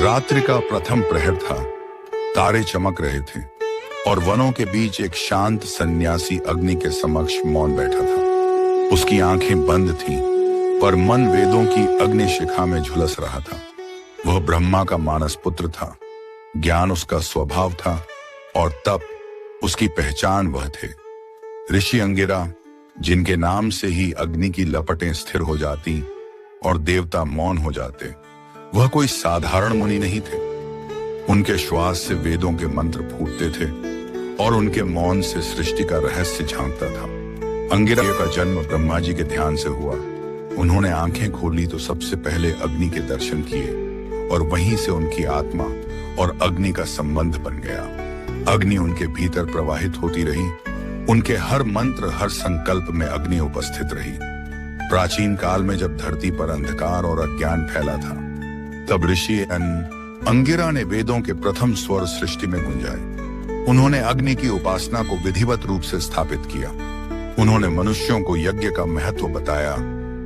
रात्रि का प्रथम प्रहर था। तारे चमक रहे थे और वनों के बीच एक शांत सन्यासी अग्नि के समक्ष मौन बैठा था। उसकी आंखें बंद थीं, पर मन वेदों की अग्नि शिखा में झुलस रहा था। वह ब्रह्मा का मानस पुत्र था। ज्ञान उसका स्वभाव था और तप उसकी पहचान वह थे। ऋषि अंगिरा, जिनके नाम से ही अग्नि की लपटें स्थिर हो जाती और देवता मौन हो जाते, वह कोई साधारण मुनि नहीं थे। उनके श्वास से वेदों के मंत्र फूटते थे और उनके मौन से सृष्टि का रहस्य झांकता था। अंगिरा का जन्म ब्रह्मा जी के ध्यान से हुआ। उन्होंने आंखें खोली तो सबसे पहले अग्नि के दर्शन किए और वहीं से उनकी आत्मा और अग्नि का संबंध बन गया। अग्नि उनके भीतर प्रवाहित होती रही। उनके हर मंत्र, हर संकल्प में अग्नि उपस्थित रही। प्राचीन काल में जब धरती पर अंधकार और अज्ञान फैला था, तब ऋषि अंगिरा ने वेदों के प्रथम स्वर सृष्टि में गुंजाए। उन्होंने अग्नि की उपासना को विधिवत रूप से स्थापित किया। उन्होंने मनुष्यों को यज्ञ का महत्व बताया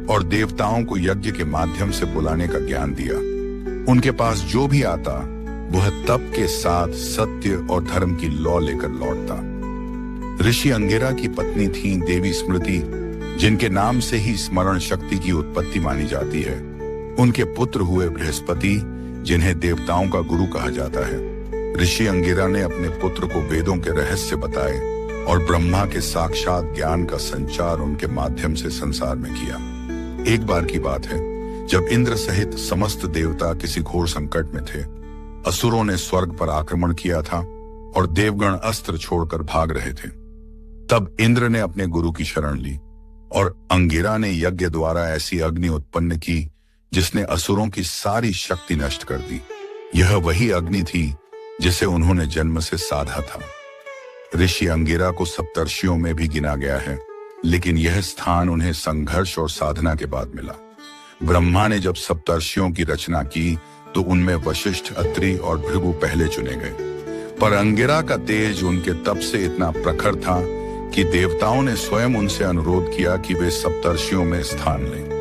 और देवताओं को यज्ञ के माध्यम से बुलाने का ज्ञान दिया। उनके पास जो भी आता, वह तप के साथ सत्य और धर्म की लौ लेकर लौटता। ऋषि अंगिरा की पत्नी थी देवी स्मृति, जिनके नाम से ही स्मरण शक्ति की उत्पत्ति मानी जाती है। उनके पुत्र हुए बृहस्पति, जिन्हें देवताओं का गुरु कहा जाता है। ऋषि अंगिरा ने अपने पुत्र को वेदों के रहस्य बताए और ब्रह्मा के साक्षात ज्ञान का संचार उनके माध्यम से संसार में किया। एक बार की बात है, जब इंद्र सहित समस्त देवता किसी घोर संकट में थे। असुरों ने स्वर्ग पर आक्रमण किया था और देवगण अस्त्र छोड़कर भाग रहे थे। तब इंद्र ने अपने गुरु की शरण ली और अंगिरा ने यज्ञ द्वारा ऐसी अग्नि उत्पन्न की जिसने असुरों की सारी शक्ति नष्ट कर दी। यह वही अग्नि थी जिसे उन्होंने जन्म से साधा था। ऋषि अंगिरा को सप्तर्षियों में भी गिना गया है, लेकिन यह स्थान उन्हें संघर्ष और साधना के बाद मिला। ब्रह्मा ने जब सप्तर्षियों की रचना की तो उनमें वशिष्ठ, अत्रि और भृगु पहले चुने गए, पर अंगिरा का तेज उनके तप से इतना प्रखर था कि देवताओं ने स्वयं उनसे अनुरोध किया कि वे सप्तर्षियों में स्थान लें।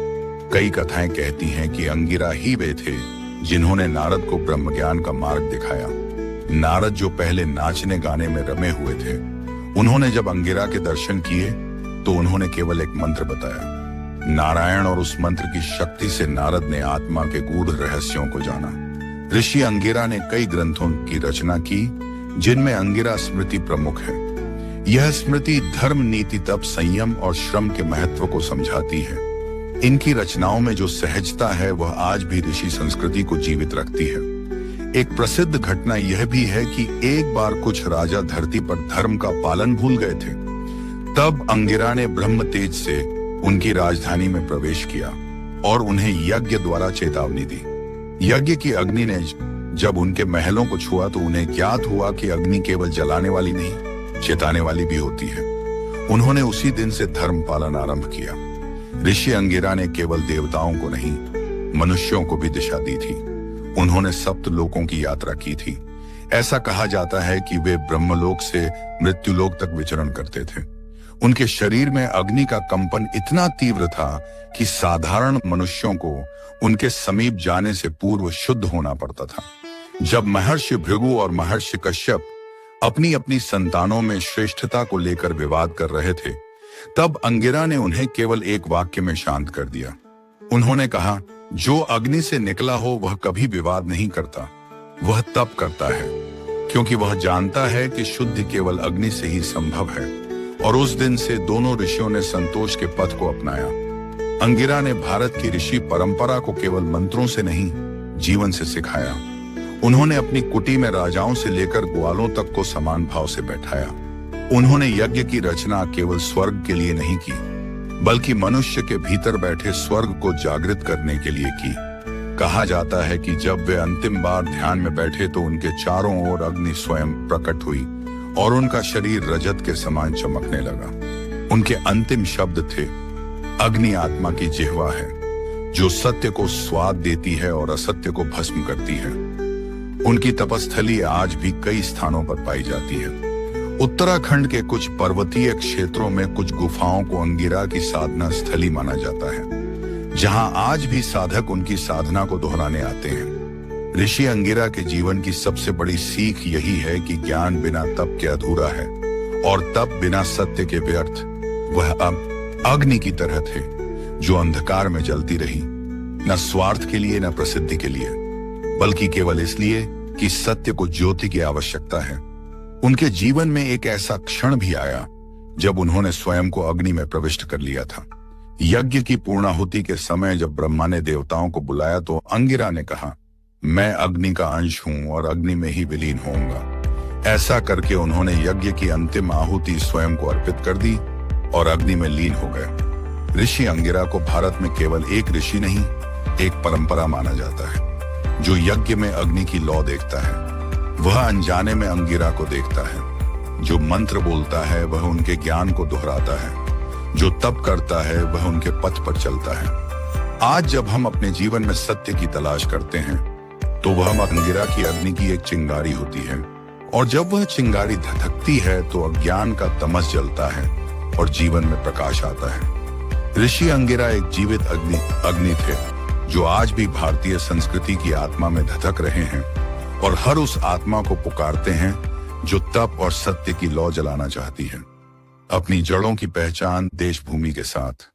कई कथाएं कहती हैं कि अंगिरा ही वे थे जिन्होंने नारद को ब्रह्मज्ञान का मार्ग दिखाया। नारद, जो पहले नाचने गाने में रमे हुए थे, उन्होंने जब अंगिरा के दर्शन किए तो उन्होंने केवल एक मंत्र बताया, नारायण, और उस मंत्र की शक्ति से नारद ने आत्मा के गूढ़ रहस्यों को जाना। ऋषि अंगिरा ने कई ग्रंथों की रचना की, जिनमें अंगिरा स्मृति प्रमुख है। यह स्मृति धर्म, नीति, तप, संयम और श्रम के महत्व को समझाती है। इनकी रचनाओं में जो सहजता है, वह आज भी ऋषि संस्कृति को जीवित रखती है। एक प्रसिद्ध घटना यह भी है कि एक बार कुछ राजा धरती पर धर्म का पालन भूल गए थे। तब अंगिरा ने ब्रह्म तेज से उनकी राजधानी में प्रवेश किया और उन्हें यज्ञ द्वारा चेतावनी दी। यज्ञ की अग्नि ने जब उनके महलों को छुआ तो उन्हें ज्ञात हुआ कि अग्नि केवल जलाने वाली नहीं, चेताने वाली भी होती है। उन्होंने उसी दिन से धर्म पालन आरंभ किया। ऋषि अंगिरा ने केवल देवताओं को नहीं, मनुष्यों को भी दिशा दी थी। उन्होंने सप्त लोकों की यात्रा की थी। ऐसा कहा जाता है कि वे ब्रह्मलोक से मृत्युलोक तक विचरण करते थे। उनके शरीर में अग्नि का कंपन इतना तीव्र था कि साधारण मनुष्यों को उनके समीप जाने से पूर्व शुद्ध होना पड़ता था। जब महर्षि भृगु और महर्षि कश्यप अपनी अपनी संतानों में श्रेष्ठता को लेकर विवाद कर रहे थे, तब अंगिरा ने उन्हें केवल एक वाक्य में शांत कर दिया। उन्होंने कहा, जो अग्नि से निकला हो वह कभी विवाद नहीं करता, वह तप करता है, क्योंकि वह जानता है कि शुद्धि केवल अग्नि से ही संभव है। और उस दिन से दोनों ऋषियों ने संतोष के पथ को अपनाया। अंगिरा ने भारत की ऋषि परंपरा को केवल मंत्रों से नहीं, जीवन से सिखाया। उन्होंने अपनी कुटी में राजाओं से लेकर ग्वालों तक को समान भाव से बैठाया। उन्होंने यज्ञ की रचना केवल स्वर्ग के लिए नहीं की, बल्कि मनुष्य के भीतर बैठे स्वर्ग को जागृत करने के लिए की। कहा जाता है कि जब वे अंतिम बार ध्यान में बैठे तो उनके चारों ओर अग्नि स्वयं प्रकट हुई और उनका शरीर रजत के समान चमकने लगा। उनके अंतिम शब्द थे, अग्नि आत्मा की जिह्वा है, जो सत्य को स्वाद देती है और असत्य को भस्म करती है। उनकी तपस्थली आज भी कई स्थानों पर पाई जाती है। उत्तराखंड के कुछ पर्वतीय क्षेत्रों में कुछ गुफाओं को अंगिरा की साधना स्थली माना जाता है, जहां आज भी साधक उनकी साधना को दोहराने आते हैं। ऋषि अंगिरा के जीवन की सबसे बड़ी सीख यही है कि ज्ञान बिना तप के अधूरा है और तप बिना सत्य के व्यर्थ। वह अब अग्नि की तरह थे जो अंधकार में जलती रही, न स्वार्थ के लिए न प्रसिद्धि के लिए, बल्कि केवल इसलिए कि सत्य को ज्योति की आवश्यकता है। उनके जीवन में एक ऐसा क्षण भी आया जब उन्होंने स्वयं को अग्नि में प्रविष्ट कर लिया था। यज्ञ की पूर्णाहुति के समय जब ब्रह्मा ने देवताओं को बुलाया तो अंगिरा ने कहा, मैं अग्नि का अंश हूं और अग्नि में ही विलीन होऊंगा। ऐसा करके उन्होंने यज्ञ की अंतिम आहुति स्वयं को अर्पित कर दी और अग्नि में लीन हो गए। ऋषि अंगिरा को भारत में केवल एक ऋषि नहीं, एक परंपरा माना जाता है। जो यज्ञ में अग्नि की लौ देखता है वह अनजाने में अंगिरा को देखता है। जो मंत्र बोलता है वह उनके ज्ञान को दोहराता है। जो तप करता है वह उनके पथ पर चलता है। आज जब हम अपने जीवन में सत्य की तलाश करते हैं तो वह अंगिरा की अग्नि की एक चिंगारी होती है, और जब वह चिंगारी धधकती है तो अज्ञान का तमस जलता है और जीवन में प्रकाश आता है। ऋषि अंगिरा एक जीवित अग्नि थे जो आज भी भारतीय संस्कृति की आत्मा में धधक रहे हैं और हर उस आत्मा को पुकारते हैं जो तप और सत्य की लौ जलाना चाहती है। अपनी जड़ों की पहचान देश भूमि के साथ।